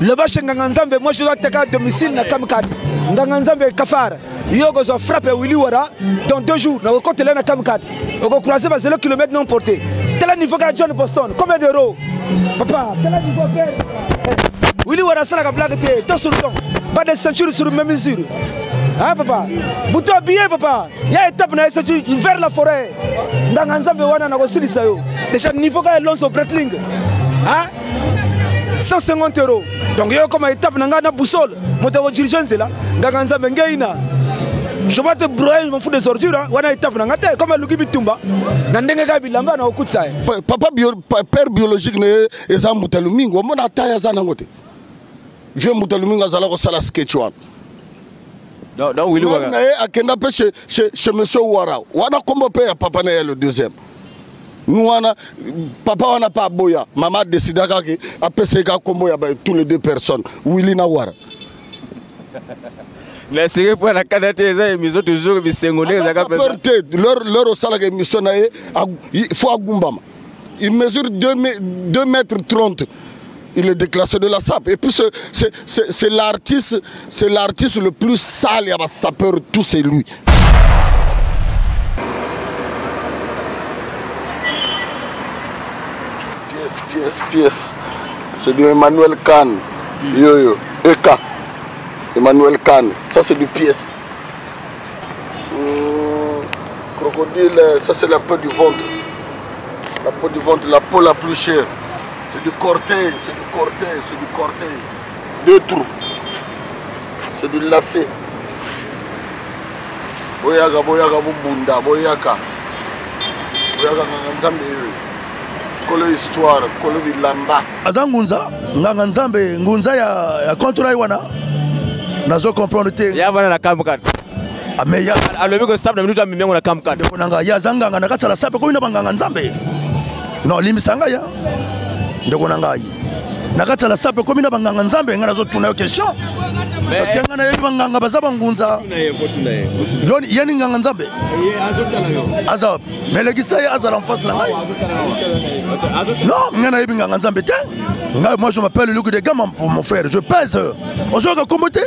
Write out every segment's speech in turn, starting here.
Le bâche Nganganzambe, moi je dois attaquer à domicile na Kamkad. Nganganzambe Kafar. Yoko zo frappe Willy Wara dans 2 jours. Na côté là na Kamkad. On va croiser par 0 km non porté. Tel niveau qu'à John Boston. Combien d'euros? Papa, tel niveau faire. Willy Wara ça la blague té. Dos sur le temps. Pas de ceinture sur même mesure. Hein papa? Bouton bien papa. Il y a étape na ceinture vers la forêt. Nganganzambe wana na kosilisa yo. Déjà niveau qu'à Alonso Bretling. Hein? 150 euros. Donc, il y a comme étape dans la boussole. Moi, je suis dirigeant là. Je vais te broyer, je m'en fous des ordures. On a étape dans la tête. Comme le Gibitumba. Papa, père biologique, est un moutalumingo. On a taillé ça dans le côté. Je vais moutalumingo à la Sketchuan. Non, oui, oui. Chez monsieur Ouara. On a comment payer papa le deuxième. Nous, papa, on n'a pas boya. Maman décide à passer tous les 2 personnes. Willy Nawara. La série pour la canette, ils ont toujours mis leur salaire émission, il faut à Gumbama. Il mesure 2 mètres 30. Il est déclassé de la SAP. Et puis c'est l'artiste le plus sale, il y a un sapeur, tout c'est lui. Pièce. C'est du Emmanuel Kahn. Yo. Eka. Emmanuel Kahn. Ça c'est du pièce. Crocodile, ça c'est la peau du ventre. La peau du ventre, la peau la plus chère. C'est du corteil. 2 trous. C'est du lacet. Boyaga bunda, boyaka. Kolo histoire, kolo bilamba. Azangunza, nganganzambe, ngunza ya kontura iwana. Nazo comprendre te. Ya bana na Kamkad. Ameya. Alobi ko sabna minuta mimengo na Kamkad. De konanga ya zanganga na katala sape ko ina banganganzambe. No limisanga ya. De konanga yi. Na katala sape ko ina banganganzambe ngana zo tuna yo question. Parce que ngana yebi banganga bazaba ngunza. Yoni yeni nganganzambe. Azab. Mais le gisa ya azar en face na ngai. Non, moi je m'appelle Luc de Gama, mon frère, je pèse. On se combattre.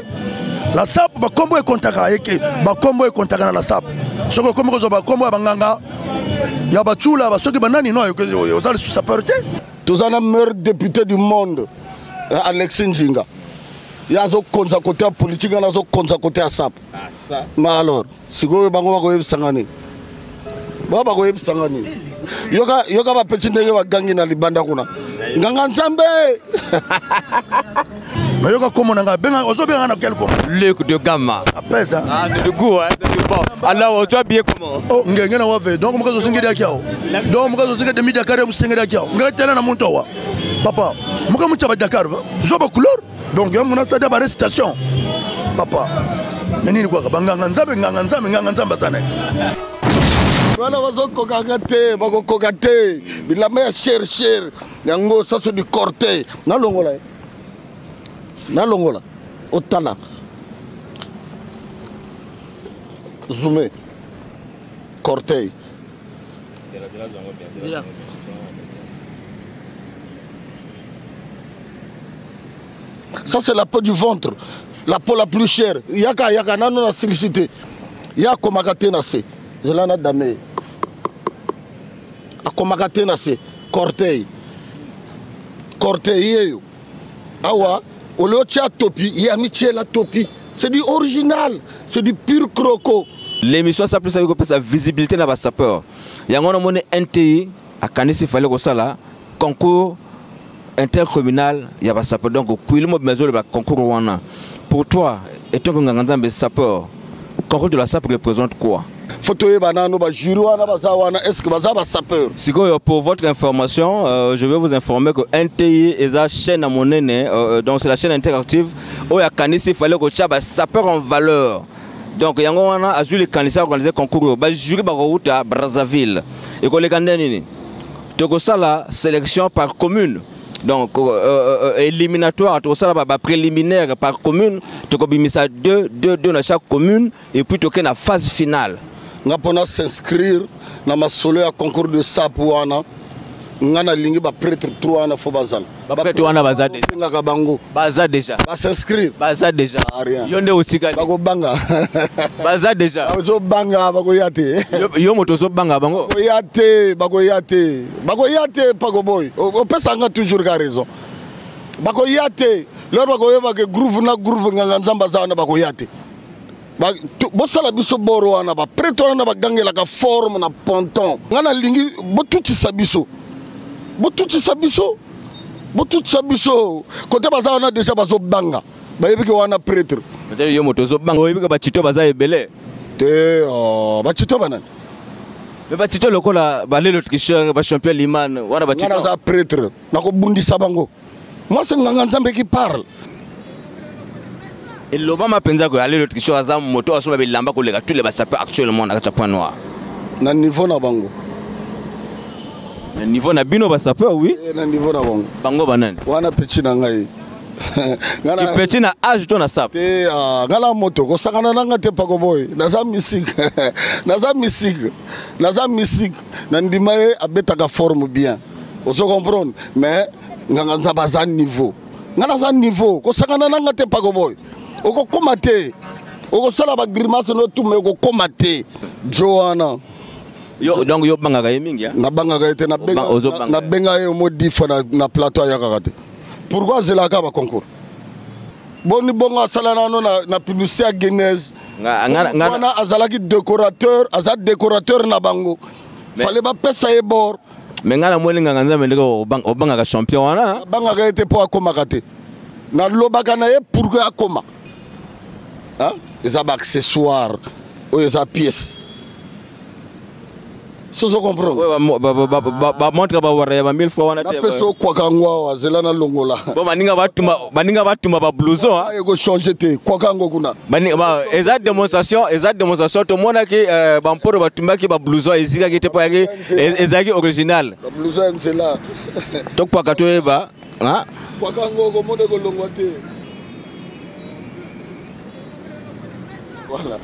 La SAP, ma combo est contact avec ma combo est contact dans la SAP. Ce que comme ma combo est banganga. Il y a Batula, ceux qui banani non, ils ont sa portée. Tous un meilleur député du monde, Alexis Njinga. Il y a un côté politique, il y a un côté à SAP. Mais alors, si vous avez un sangani. Baba ko yebisangani yoka ba petit ndenge wa gangi na libanda kuna Nganganzambe mais yoka komo nanga benga ozobenga na quel komo Luc de Gama apesa c'est du goût hein c'est du bon alors tu as bien comment oh ngenge na wave donc mukazo singida kyao donc mukazo singida de media kare musingida kyao ngatela na muntu wa papa mukamucha ba Dakar zoba couleur donc yamuna sada ba récitation papa nini kwa nganganzambe sana. Voilà, bako kokate, bilama ya cher, yango ça c'est du corteil. Na longola, otala. Zoomé, corteil. Ça c'est la peau du ventre, la peau la plus chère. Yaka nano na sollicité. Yako makate na se. Zelana dame. Akomakate na se corteil yeyo awa olocha topi ya miche la topi c'est du original, c'est du pur croco. L'émission ça plus avec sa visibilité na ba sapeur yango na mone NTI akanisi fallait ko sala concours intercommunal ya ba sapeur donc kuilimo bezo ba concours wana pour toi étant que Nganganzambe sapeur concours de la SAP représente quoi? Est-ce que vous avez sapeur? Pour votre information, je vais vous informer que NTI est la chaîne à mon aîné, donc c'est la chaîne interactive où il y a Kanisi, il fallait que tu aies sapeur en valeur. Donc il y a un candidat organisé concours, il jury à Brazzaville. Et qu'on les gagne, donc ça la sélection par commune. Donc éliminatoire, tout ça préliminaire par commune, tu as deux dans chaque commune et puis tu as la phase finale. Nous avons s'inscrire dans ma solo à concours de SAP. ngana lingi ba prêtre 3 na fo bazal ba prêtre wana bazade ngaka bango baza déjà ba s'inscrire baza déjà rien yonde utikali bako banga baza déjà bazo banga bako yate yo moto zo banga bango bako yate pako boy o pesa nga toujours ka raison bako yate lor bako yeba ke groove nganga nzamba za na bako yate bosala biso boro wana ba prêtre wana bagangela ka forme na ponton ngana lingi botutisa biso kote baza wana déjà bazo banga bayebi ke wana prêtre peut-être yo moto zo banga oyebi ke bachito baza ebele te bachito banani mais bachito lokola balelo tricheur ba champion liman wana bachito ngana za prêtre nako bundisa bango moi c'est nganga nzambe qui parle. Et l'Obama pensa que aller l'autre chose à moto à son bilamba que les gars tous les bassapes actuellement na point noir. Na niveau na bango. Na niveau na bino bassapes oui. Na niveau na bango. Bango banane. Wana petit na ngai. Ngana petit na âge to na sap. Te ngala moto ko sakana nanga te pako boy. Naza musique. Naza musique. Na ndima e abeta ka forme bien. On se comprendre mais nganga nzabaza niveau. Ngana za niveau ko sakana nanga te pako boy. Oko komate oko sala ba grimace no tume oko komate Joana yo donc yo banga ga mingi ya na banga ga ete na benga yo modifa na plateau ya kakate pourquoi zela ka ba concours boni bonga sala na publicité à Guinness ngana azalaki décorateur na bango fallait ba pesa e bord mais ngana molinga nganza mendeko obanga ga champion wana banga ga ete po akoma kate na lobaka na ye pourquoi akoma. Hein? Ils ont accessoires, ils ont pièces. Si vous comprenez. Oui, montre ba wara ya 1000 fois wana te. Na peso kwa kangwa zela na longola. Bon baninga batuma ba blouson hein. Ego changer te kwa kango kuna. Baninga exact démonstration to mona ki bamporo batuma ki ba blouson ezika ki te pa ki ezaki original. Ba blouson c'est là. Tok pa katoye ba, hein? Kwa kango ko mone ko longwa te. Voilà.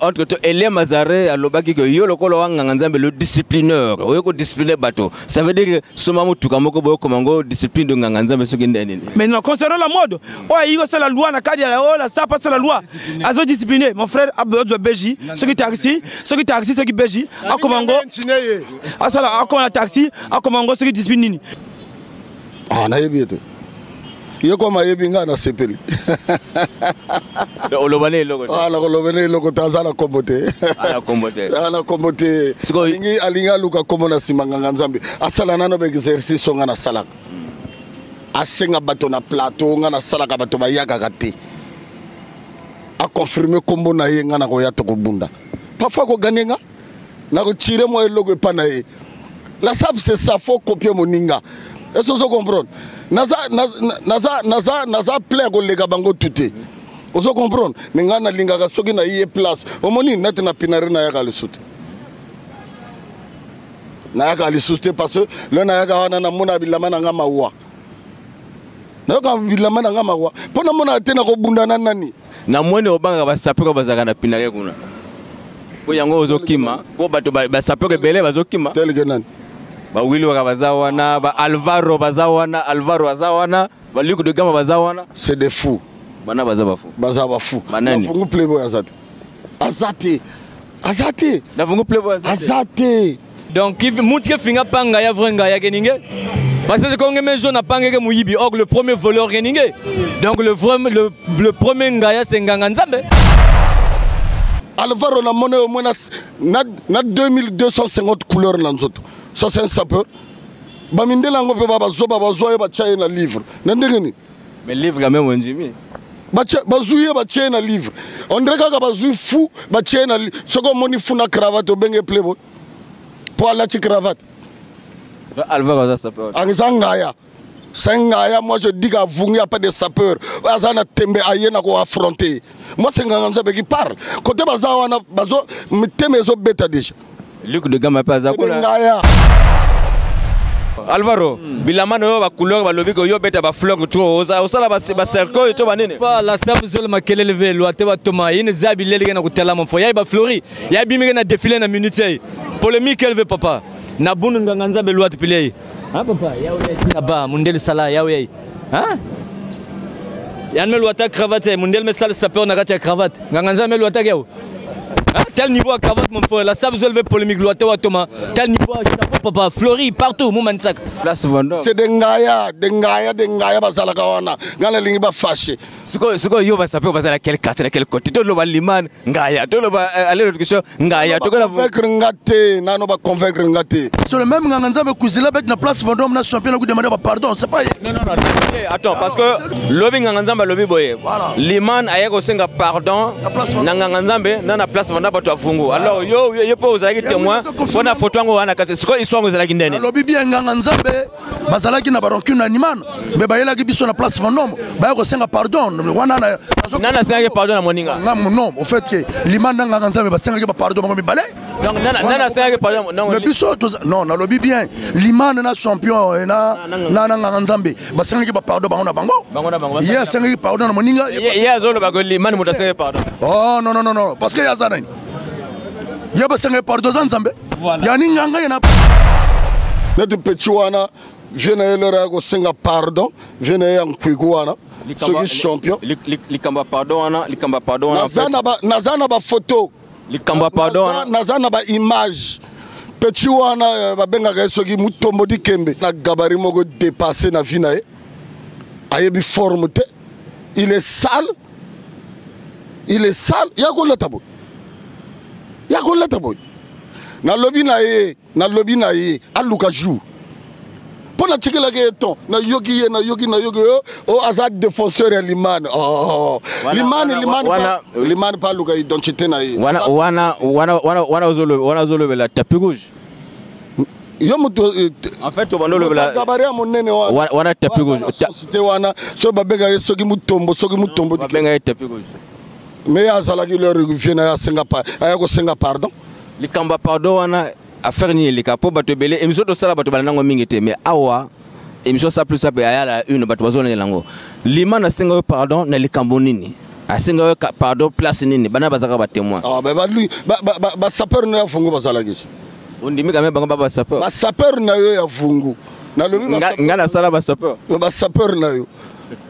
Entre toi, Elie Mazare à l'obaki que yo lokolo wanganzambe le disciplineur. Oyoko discipliner bateau. Ça veut dire que ce moment tout comme ko komango discipline de nganzambe ce qui ndeni. Mais non concernant la mode, ouais, c'est la loi na kadi la ça passe la loi. Azo discipliner. Mon frère Abdou Beji, ceux qui taxi, ceux qui Beji, à komango. Asala à komango taxi, à komango ceux qui discipline. Ah na yebite. Yo koma yebinga na sepeli. Olobane logo. Ah la olobane logo tazana kombote. Ala kombote. Ala kombote. Alinga luka komona simanga nzambe. Asala nano be exercice nga na sala. Asenga bato na plateau nga na sala ka bato ba yaka kati. A confirmer kombo na ye nga na ko yato ko bunda. Parfois ko ganenga na ko tirer moi logo pa na ye. La sab c'est ça faut copier moninga. Est-ce que vous comprenez? Naza plaît ko lega bango tuté. Vous comprenez? Ninga na linga ka soki na ye place. Omoni net na pinare na yaka le soute. Na yaka le soute parce que le na yaka wana na mona bilama na ngama wa. Na yaka bilama na ngama wa. Pona mona tena ko bunda na nani? Na mwene obanga ba sapeko bazaka na pinare kuna. Ko yango ozokima, ko bato ba sapeko bele bazokima. Tel que nani? Ba Willy Wakabazawana, ba Alvaro Bazawana, ba Luc de Gama Bazawana. C'est des fous. Bana Bazabafu. Bazabafu. Banani. Nafungu playboy azate. Azate. Nafungu playboy azate. Donc il montre finga panga ya vrenga ya geninge. Parce que quand on jaune panga ke muyibi, or le premier voleur geninge. Donc le premier ngaya c'est nganga nzambe. Alvaro na monnaie au moins na 2250 couleurs dans nzoto. Ça c'est un sapeur. Bamindela ngope baba zoba bazoye ba tchaye na livre. Ndengeni. Mais livre quand même on Jimmy. Bazouye ba tchaye na livre. On dirait que bazouye fou ba tchaye na livre. Soko moni fou na cravate obenge playboy. Pour la petite cravate. Alvaro ça sapeur. Angzangaya. Sengaya, moi je dis qu'à vous, il n'y a pas de sapeur. Azana tembe ayena ko affronter. Moi c'est Nganganzabe qui parle. Côté bazawana bazo temezo beta déjà. Luc de Gama pas Ngaya. Alvaro, bilamano yo ba couleur ba lobi ko yo beta ba fleur trop osala ba cercle to ba nene. Ba la sabu zol makelele velo ate ba toma ine zabi lele na kutela mfo ya ba flori. Ya bi mi na défiler na minute. Polémique elle veut papa. Na bunu Nganganzabe loi te pilei. Ah papa, là-bas, Mundel Salah, Yaoui. Hein? Yann Melouata cravate, Mundel Messal sapeur n'a pas cravate. Ganganza Melouata Gao. Tel niveau à cravate, mon frère. La sable levé polémique, Loata Thomas. Tel niveau à papa, Flori, partout, Moumansak. C'est des Ngaya, Bazalakawana. Gala Lingiba fâché. Ce que yo va saper, à quel quartier, à quel côté. Tout le va Liman, Ngaya. Tout le va aller à l'autre Ngaya. Tout le va convaincre Ngate. Nano va convaincre Ngate. C'est le même Nganza avec Kouzila avec la place Vendôme, na champion, qui demande pardon. C'est pas. Non. Attends, parce que lobby Nganzamba, lobby boy. Liman a yego senga pardon. Nganzambe, na place Vendôme. Alors yo pas aux agues témoins on a photo ngo wana kate siko histoire ngo zalaki ndene lobi bien nganga nzambe bazalaki na baronkune na nimana mais bayela ki biso na place Vendôme ba ko senga pardon wana nana senga pardon na moninga non au fait que limana nganga nzambe ba senga ki pardon ngo mi balé donc nana senga pardon non mais biso non na lobi bien limana na champion na nganga nzambe ba senga ki pardon bango na bango ya senga ki pardon na moninga ya zolo ba ko limana muta senga pardon oh non parce que ya zana il y a besoin de pardon Nzambe. Il y a ni nganga yana. Le petit wana vient leur go senga pardon, vient en kwiguana. Ce champion. Likamba pardon wana, likamba pardon wana. Nazana ba photo. Likamba pardon wana. Nazana ba image. Petit wana ba benga ga soki mutombo di kembe. Na gabari moko dépasser na vie na ye. Ayebi forme te. Il est sale. Ya ko la tabo. Ya ko la tabo. Na lobi na ye aluka jou. Pour la tcheke la gueton na yogi o azad défenseur ya Liman. Oh Liman pas luka identité na ye. Wana ozolo la tapis rouge. En fait to bando le la gabaria monene wana tapis rouge. C'était wana so babega ye soki mutombo babega tapis rouge. Mais azalaki leur vient ya senga pa ayako senga pardon. Likamba pardon wana affaire ni lika po bato belé émission to sala bato balango mingité mais awa émission ça plus ça pe ayala une bato bazona lango Liman na senga pardon na likambo nini a senga pardon place nini bana bazaka ba témoin ah ba lui ba sapeur na fungu bazala gisi ondimi quand même ba sapeur ba sapeur na yo ya fungu na lobi ngala sala ba sapeur na yo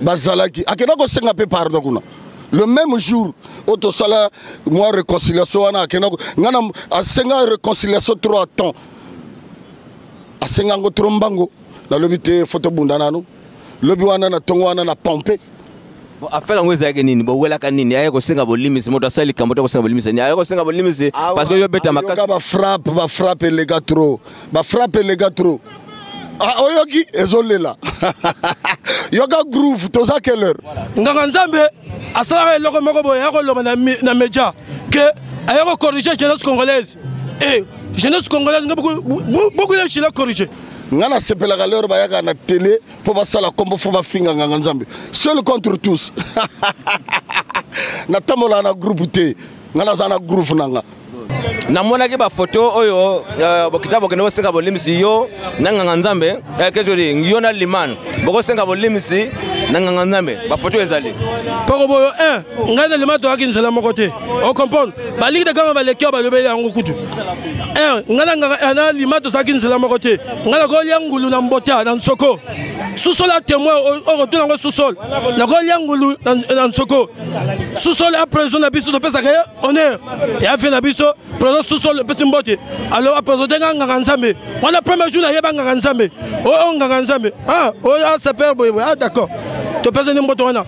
bazalaki akena ko senga pe pardon kuna. Le même jour, auto sala moi réconciliation wana akena ngana a senga réconciliation 3 temps. A senga ngo trombango na lobité photo bundanano. Lobi wana na tongo wana na pompe. Bon affaire ngo ezake nini bo wela ka nini ayeko senga bo limisi moto sali kamboto ko senga bo limisi ni ayeko senga bo limisi parce que yo beta makasi ba frappe les gars trop. Ah oyoki ezolela. Yoga groove to za quelle heure? Nganga Nzambe asala eloko moko boye yako loba na média que ayoko corriger jeunesse congolaise et jeunesse congolaise beaucoup de choses corriger. Ngana sepela galeur bayaka na télé pour basala kombo fo ba finga Nganga Nzambe seul contre tous. Na tamola na groupe te ngana za na groupe nanga. Namona ke ba photo oyo bokitabo kene osenga bolimisi yo na Nganga Nzambe kejoli ngiyona Liman boko senga bolimisi na Nganga Nzambe ba photo ezali poko boyo ngana Liman to akinzela moko te o comprendre ba ligue de kama ba lekio ba lobe yango kutu ngana Liman to akinzela moko te ngana ko liangulu na mbota na Nsoko sous-sol témoin au retour dans le sous-sol na ko liangulu na Nsoko sous-sol a présent na biso to pesa ka honneur et a fait na biso présent sous-sol pesa mbote alors a présenté Nganga Nzambe on a premier jour na yeba Nganga Nzambe Nganga Nzambe a sapeur boy d'accord to pesa ni mbote wana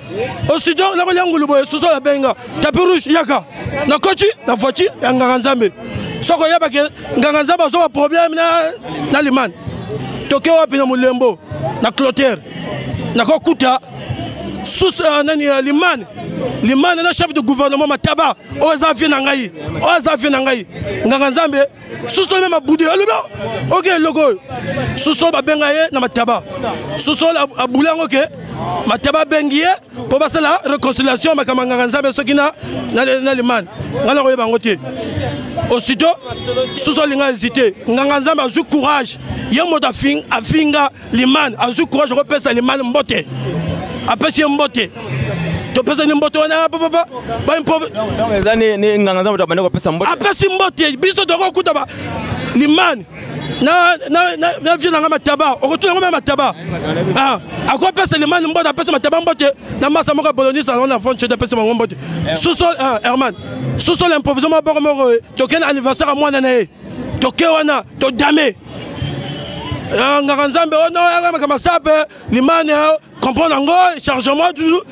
aussitôt la ko liangulu boy sous-sol a benga tapis rouge yaka na kochi na voiture ya Nganga Nzambe soko yeba ke Nganga Nzambe so problème na Liman toke wapi na mulembo na clôture na ko kuta sous nani Liman na chef de gouvernement mataba ozafi na ngai Nganga Nzambe sous même aboudi OK logo sous ba benga ye na mataba sous abulango ke mataba bengie pour passer la réconciliation makama Nganga Nzambe sokina na Liman ngala ko yebango te aussitôt sous linga hésité Nganga Nzambe a eu courage yemo da afinga Liman a eu courage repesa Liman mbote apesi mbote to pesa ni mbote wana papa ba impove donc ezani ni Nganga Nzambe to bana ko pesa mbote apesi mbote biso to ko kuta ba Liman na vie na mataba okotuna ngoma mataba akwa pesa le man mbote pesa mataba mbote na masa moko bolonisa na fond de pesa mbote sous-sol Herman sous-sol improvisement boko moko token anniversaire moi na toke wana to dame ngaranzambe ono ya kama sape limane comprendre ngo chargement toujours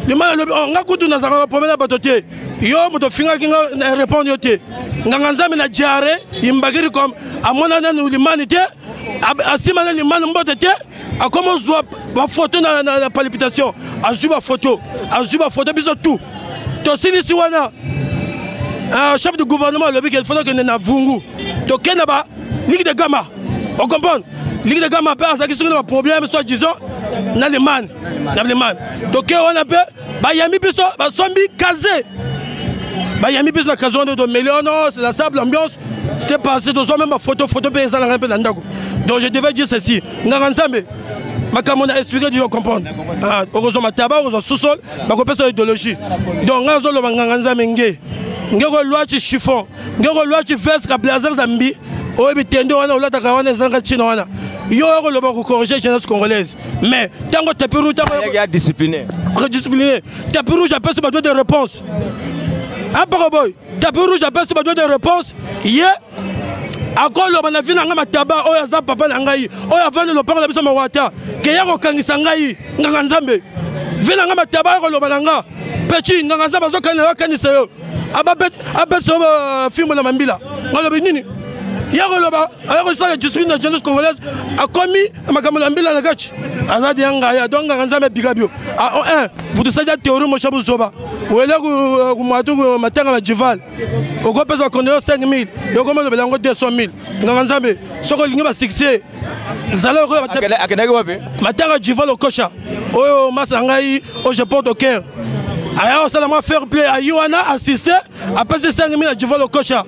limane ngakutu na zanga problème batote yo moto finga kinga répondre yote ngaranzambe na diarrhée imbagiri comme amona na l'humanité asimana limane mbote te akomo zwa ba photo na palpitation azuba photo biso tout to sinisi wana chef de gouvernement le qu'il faut que na vungu to kenaba ligue de gama on comprend ligue de gama pas ça qui sont des problèmes soit disons na les man to ke wana pe ba yami biso ba sombi casé ba yami biso na kazo de millions c'est la sable ambiance c'était passé de soi même photo pe ça na peu na ndako donc je devais dire ceci ngaranzambe makambo na expliquer tu comprendre heureusement taba heureusement sous-sol ba ko pesa idéologie donc ngazo lo ngaranzambe ngeko lwachi chiffon ngeko lwachi veste ka blazer zambi oyebi tendo wana olata ka wana zanga chino wana yo ko loba ko corriger jeunesse congolaise mais tango tapiru tango ya discipliné tapiru j'appelle ce besoin de réponse aparo boy tapiru j'appelle ce besoin de réponse ye akolo bana vina ngama taba oya za papa na ngai oya vana lo pango la biso mawata ke ya ko kangisa ngai nganga nzambe vina ngama taba ko lo bananga pechi nganga nzambe zo kanela kanisa yo abet so film na mambila ngalobi nini yako loba ayako sa discipline na jeunesse congolaise akomi makambo na mbila na kachi azadi yanga ya donc nganzambe bigabio vous savez la théorie mo chabu zoba wele ku matu matanga na jival oko pesa konyo 5000 yoko mo lobela ngo 200000 nganzambe soko lingi ba succès zalo ko akenaki wapi matanga jival okosha oyo masangai o je porte au cœur aya osala fair play ayuana assister après 5000 à jival okosha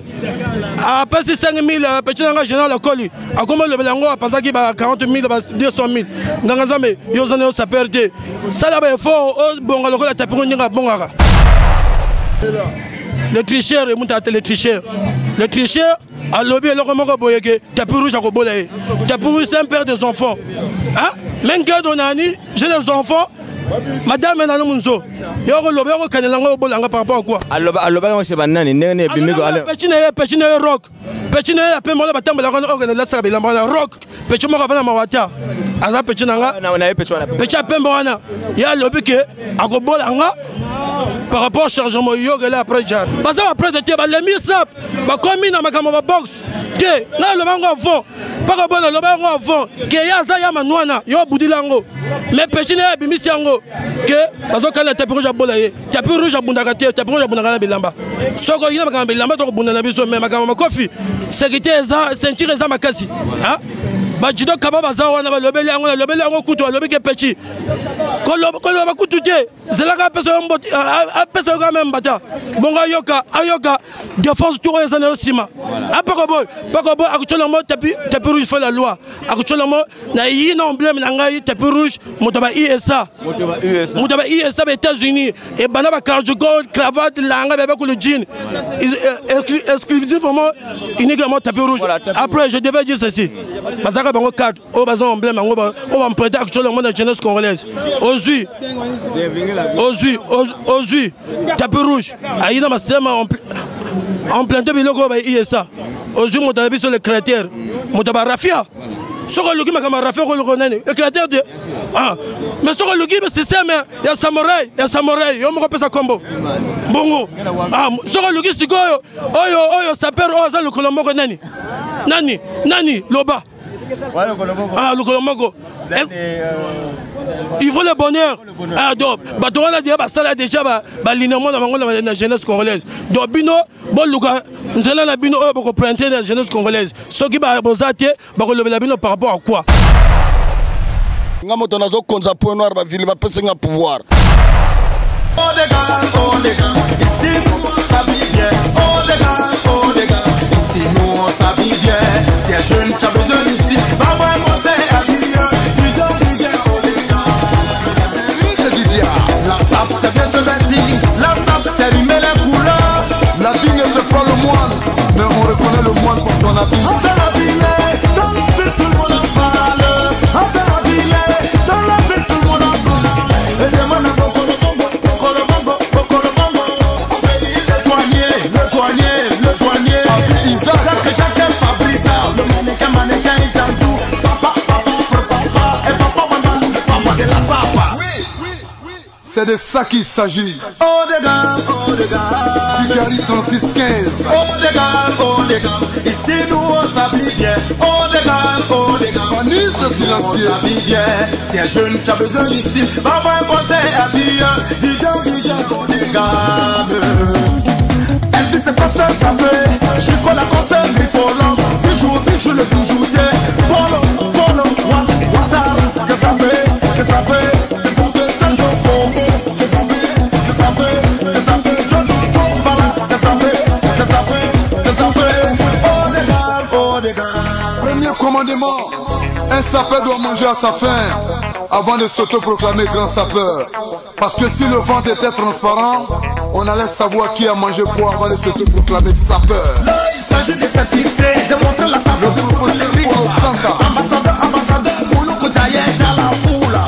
après 5000 petit nanga général okoli akomo le belango apasaki ba 40000 ba 200000 nganga nzambe yo zone yo saperte sala ba effort o bonga lokola tapingo ninga bongaka le tricheur et mutate le tricheur a lobby le moko boyeke tapis rouge akobola e tapis rouge c'est un père des enfants hein même que donani j'ai des enfants madame nana munzo yoko lobe yoko kanela ngo bolanga par rapport à quoi aloba ngo shebanani nene bimigo ale pechine rock pechine ya pe mola batambola ko organiser la sabe la rock pechi moko vana mawata aza pechina nga na pecha pembo wana ya lobi ke akobolanga par rapport au chargement yoga là après jar parce après de ba les misap ba komi na makamo ba box ke na lo bango fond pas bon lo bango fond ke ya za ya manwana yo budilango mais pechine ya bimisi yango que bazo kana tapis rouge abolaye tapis rouge abundaka te tapis rouge abundaka na bilamba soko ina makamba bilamba to bunda na biso mais makamba makofi sécurité za ceinture za makasi hein ba jido kaba baza wana ba lobeli yango kutu lobi ke pechi ko loba kutu te zelaka pesa mboti pesa ka même bata bonga ayoka défense tout les années osima apako boy akuchola mo tapis rouge fait la loi akuchola mo na yina emblème na ngai tapis rouge motaba ISA aux États-Unis et bana ba cargo cravate langa bebe ko le jean exclusivement uniquement tapis rouge après je devais dire ceci bazaka bango cadre o bazon emblème ngo o va me prêter actuellement mon jeunesse congolaise ozui tapis rouge aina masema en planté biloko ba ISA ozui motaba sur le cratère motaba rafia soko luki makama rafia ko le nani le cratère de mais soko luki c'est ça mais ya samouraï yo moko pesa combo bongo soko luki sikoyo oyo saper oza le kolomoko nani loba le kolomoko il faut le bonheur donc bato wana dia basala déjà ba linément na bango na jeunesse congolaise donc bino boluka nzela na bino oyo bako prenter la jeunesse congolaise soki ba bozate bako lobela bino par rapport à quoi ngamoto nazo konza point noir ba ville ba pesa nga pouvoir ici nous s'habille bien ici nous s'habille bien des jeunes qui ont besoin ici va voir mon la sape c'est bien se bâtir, la sape c'est allumer les couleurs. La vie ne fait pas le moine, mais on reconnaît le moine pour son habit. C'est de ça qu'il s'agit. Oh des gars, oh des gars. Bigari 3615. Oh des gars, oh des gars. Ici nous on s'habille bien. Oh des gars, oh des gars. Vanille c'est silencieux. On s'habille bien. T'es jeune, t'as besoin d'ici. Va voir un conseil à dire. DJ, oh des gars. Elle dit c'est pas ça, ça fait. Je suis quoi la conseil, il faut l'homme. Bijou, bijou, le bijou, t'es. Polo, polo, wata. Que ça fait, que ça fait. Que ça fait, ça joue beaucoup. Que ça fait, que ça fait. Que ça fait, je joue tout, voilà. Que ça fait, que ça fait. Que ça fait. Oh des gars, oh des gars. Premier commandement, un sapeur doit manger à sa faim avant de s'autoproclamer grand sapeur. Parce que si le ventre était transparent, on allait savoir qui a mangé quoi avant de s'autoproclamer sapeur. Il s'agit de certifier, de montrer la saveur, de montrer les rimes. Ambassadeur, ambassadeur, Mouloukou Jaye, Jala Foula.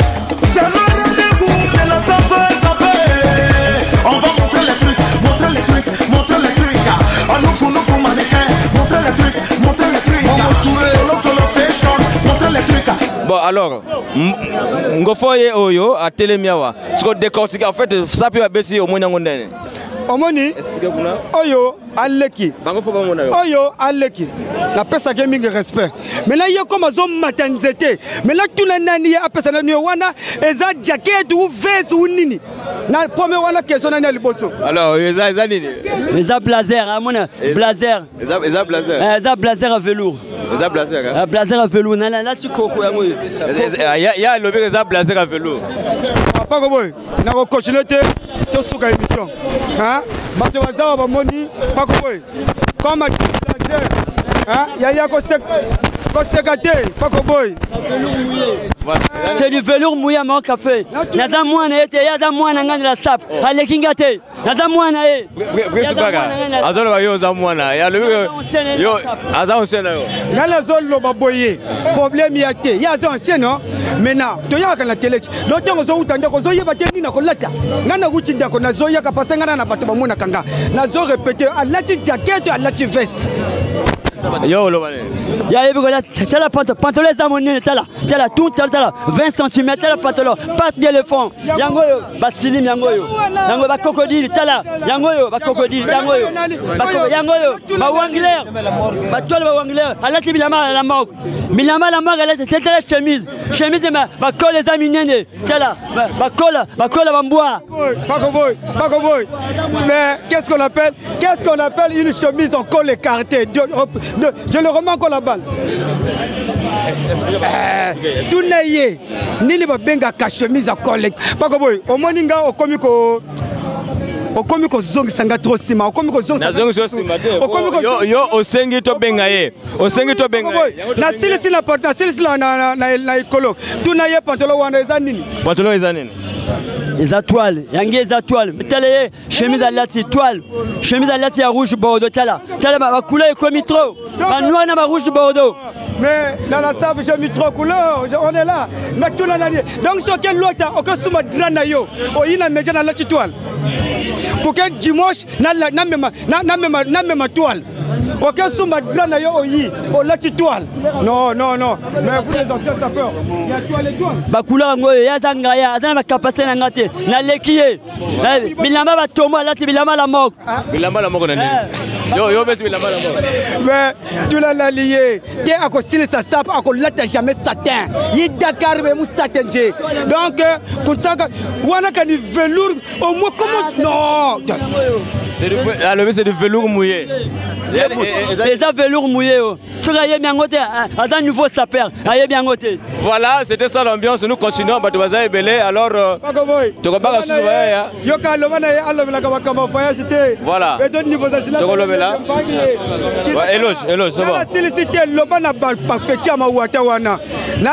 C'est le rendez-vous de la saveur. On va montrer les trucs, montrer les trucs, montrer les trucs. On nous fout mannequin, montrer les trucs, montrer les trucs. Solo fashion, montrer les trucs. Bon alors, Ngofoye Oyo à Télémiawa. Ce qu'on décortique en fait, ça peut abaisser au moins dans le Omoni, Oyo, Aleki. Oyo, Aleki. La personne qui a mis le respect. Mais là, il y a comme un homme maternité. Mais là, tout le monde a personne qui a un jacket ou veste ou nini. La première question est le bosso. Alors, ils ont nini. Ils ont blazer, à mon blazer. Ils ont blazer. Ils ont blazer à velours. Ils ont blazer. Blazer à velours. Là, tu coco. Il y a le blazer à velours. Pas comme moi. On va continuer de faire l'émission. Hein? Pas comme moi. Comme un blazer. Hein? Il y a c'est du velours mouillé à mon café. Naza mwana ete, yaza mwana ngani la sap. Ale kingate. Naza mwana e. Azolo ba yo za mwana. Ya le yo aza onsena yo. Ngala zolo ba boye. Problème yate. Yaza onsena. Maintenant, to yaka na télé. Lotongo zo utanda ko zo yeba tengi na ko lata. Ngana kuchinda ko na zo yaka pasengana na bato ba mona kanga. Na zo répéter alati jacket alati veste. Yo lo bane. Ya yebi ko la pantalon zamonine tala tout tala 20 cm tala pantalon patte d'éléphant yango yo basilim yango yo ba crocodile tala yango yo ba crocodile yango yo ba wangler ba tole ba wangler alati bilama la mok alati tala chemise ba col les aminene tala ba col ba mboa pas boy. Mais qu'est-ce qu'on appelle une chemise en col écarté. Je le remets encore la balle. Tout n'est ni les benga chemise à collègue. Pas comme boy. Au moninga au comico. Au comico zong sanga trop sima. Au comico zong. Na zong sima. Yo au sengi to benga ye. Au sengi to benga. Na silisi la porte, na silisi na écolo. Tout n'a ye pantalon wana ezanini. Pantalon ezanini. Les étoiles, yangi les étoiles. Télé, chemise à lati toile, chemise à lati à rouge bordeaux tala. Tala ma couleur comme trop. Ma noix na ma rouge bordeaux. Mais dans la sable j'ai mis trop couleur. On est là. Mais tout l'année. Donc sur quel lot aucun souma drana yo. O ina meja na lati toile. Pour que dimanche na même toile. Aucun souma drana yo oyi. O lati toile. Non. Mais vous les anciens sapeurs. Il y a toile et toile. Ba couleur ngoyo ya zangaya, azana ba capacité na ngate. Na lekiye. Bilamba ba tomo lati bilamba la mok. Bilamba la mok na nini? Yo besi bilamba la mok. Mais tout la lié. Té ako style ça sap ako lati jamais satin. Yi Dakar be mu satin je. Donc kutsaka wana kan velours au moins comment non. C'est du velours mouillé. Les velours mouillés. Sur la yé bien côté, à un nouveau sapeur, à yé bien côté. Voilà, c'était ça l'ambiance. Nous continuons, Batobaza et Belé. Alors, tu vas pas voilà. Éloge, c'est bon.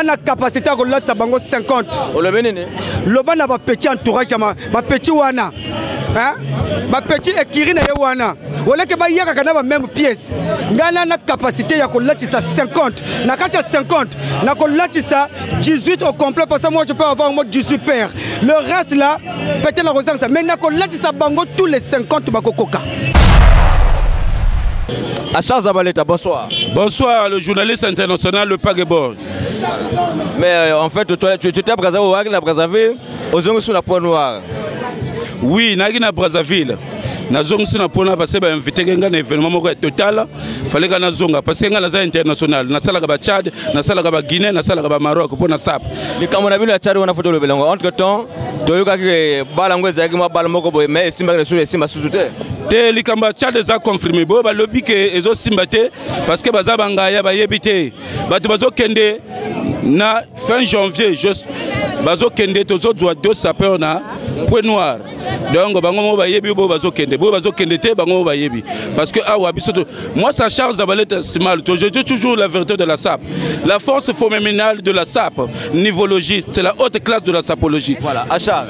La capacité à 50. Lobana va petit entourage, ma petit wana. Ma petit équirine et wana. Voilà que ba yaka kana ba même pièce. Ngana na capacité ya kolatisa 50. Na kacha 50. Na kolatisa 18 au complet parce que moi je peux avoir au moins 18 paires. Le reste là, peut-être la rosette ça. Mais na kolatisa bango tous les 50 bakokoka. Achaz Zabaleta, bonsoir. Bonsoir, le journaliste international, le Pagebor. Mais en fait, tu t'es brasavé au Wagner, brasavé aux ongles sur la peau noire. Oui, nagi na Brazzaville. Nazongi na pona parce que ba invité nga na événement moko total. Fallait que nazonga parce que nga na za international. Na sala ba Tchad, na sala ba Guinée, na sala ba Maroc pour na SAP. Les camarades de Tchad on a photo le belango. Entre temps, toyoka ki balango ezaki ma bala moko boye mais simba sur simba sous-souté. Te likamba Tchad za confirmé bo ba lobby que ezo simbate parce que baza bangaya ba yebité. Bato bazo kende na fin janvier juste bazo kende tozo doit deux sapeurs na Point Noir. Donc bango ba yebi bo bazo kende te bango ba yebi parce que awa bisoto moi ça Charles Zabaleta Simal je dis toujours la vérité de la SAP. La force phénoménale de la SAP, nivologie, c'est la haute classe de la sapologie. Voilà, Achar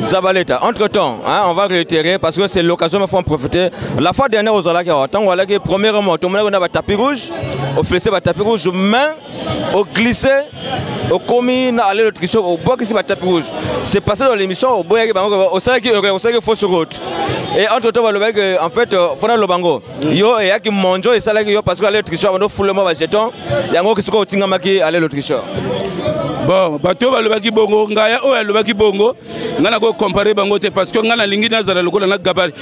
Zabaleta. Entre-temps, hein, on va réitérer parce que c'est l'occasion de faire en profiter. La fois dernière aux Olaki, premièrement, on a tapis rouge, au flessé tapis rouge, main, au glissé, au commis, aller le tricheur, au bois qui s'est tapis rouge. C'est passé dans l'émission au bois au sac qui fausse route. Et entre-temps, en fait, Fona Lobango, yo et qui mange et ça là parce que aller le tricheur, on a full le mot jeton, il y a un gros qui se trouve Tingamaki aller le tricheur. Bon, bateau va le baki bongo, ngaya o le baki bongo, ngana go comparer bango te parce que ngana lingi na zala lokola na gabari.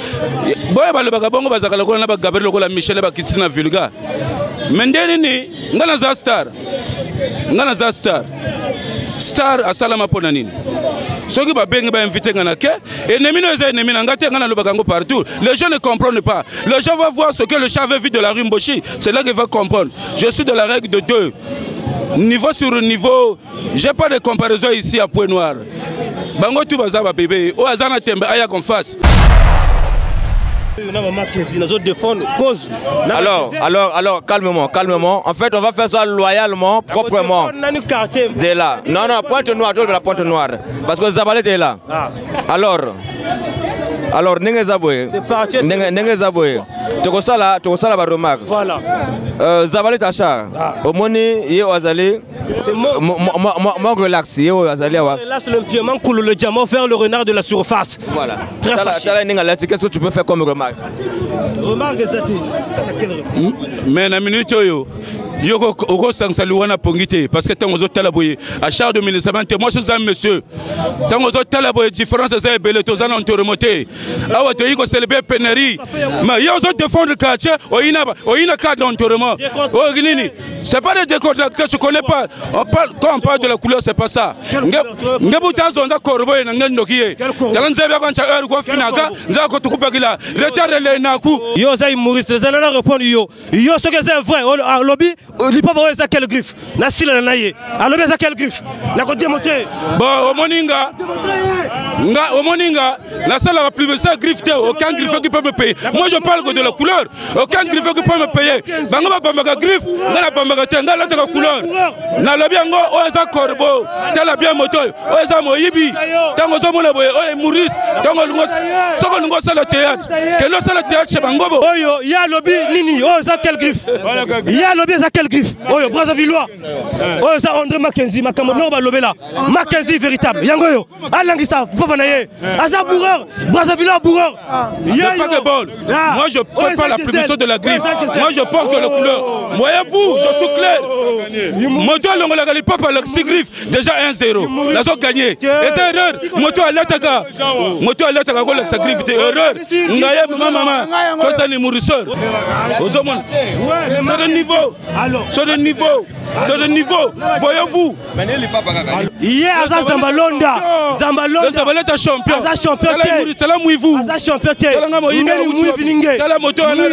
Boy ba le baka bongo bazaka lokola na ba gabari lokola Michel ba kitina vulga. Mendeni ni ngana za star. Ngana za star. Star asalama pona nini? Ceux ba bengi ba invité ngana ke ennemi no eza ennemi na ngate ngana lo bakango partout. Les gens ne comprennent pas. Les gens vont voir ce que le chat avait vu de la rue Mboshi, c'est là qu'ils vont comprendre. Je suis de la règle de 2. Niveau sur niveau, j'ai pas de comparaison ici à Point Noir. Bango tu bazaba bébé, o azana tembe aya qu'on fasse. Alors, calmement. En fait, on va faire ça loyalement, proprement. C'est là. Non, Pointe Noire, de la Pointe Noire. Parce que Zabaleta est là. Alors, Nengezaboué. Tu reçois la remarque. Voilà. Zabaleta Achar. Au moni, il y a Azali. Mon relax, il y a Azali. Là, c'est le diamant coule le diamant vers le renard de la surface. Voilà. Très facile. Qu'est-ce que tu peux faire comme remarque? Remarque, mais na minute yo yoko oko sangsali wana pongité parce que tango zo talaboye à char de ministère moi je suis monsieur tango zo talaboye différence za belé to zana on remonter awa to yiko célébrer pénurie mais yo zo défendre quartier oyina cadre entourement o ginini c'est pas des décors que je connais pas quand on parle de la couleur c'est pas ça ngebuta zonda korboye na ngendo kiye talanze ba kwa cha ko finaga nzako tukupagila retard le naku yo za Maurice za na répondre yo ce que c'est vrai au lobby il peut voir ça quel griffe na sila na naye alobi ça quel griffe na ko démontrer bon au moninga la salle la plus ça griffe aucun griffe qui peut me payer moi je parle que de la couleur aucun griffe qui peut me payer banga ba griffe ngana ba tenga la couleur na lobby ngo o za corbeau tala bien moto o za moyibi tango zo mona boye o Maurice tango lungo ça le théâtre que lo ça le théâtre chez bangobo oyo ya lobby nini o za quel griffe ya lobby za quel griffe oyo Brazzavillois oyo za André Mackenzie makambo no ba lobela Mackenzie véritable yango yo alangisa papa na ye aza bourreur Brazzavillois bourreur moi je fais pas la publicité de la griffe moi je porte la couleur voyez-vous je suis clair moto longo la gali papa la griffe déjà 1-0 la zo gagné et erreur moto alataka ko la griffe erreur ngaye maman ça c'est les mourisseurs c'est le niveau voyez-vous hier aza Zabaleta champion aza champion tala muivu aza champion te ngeli muivinge tala moto ana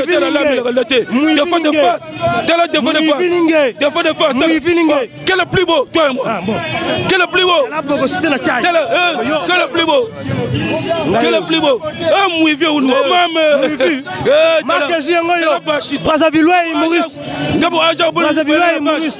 la te défaut de face tala défaut de face quel est le plus beau toi et moi quel est le plus beau quel est le plus beau muivi ou non Mackenzie ngoyo Brazzavillois et Maurice ngabo aja Brazzavillois et Maurice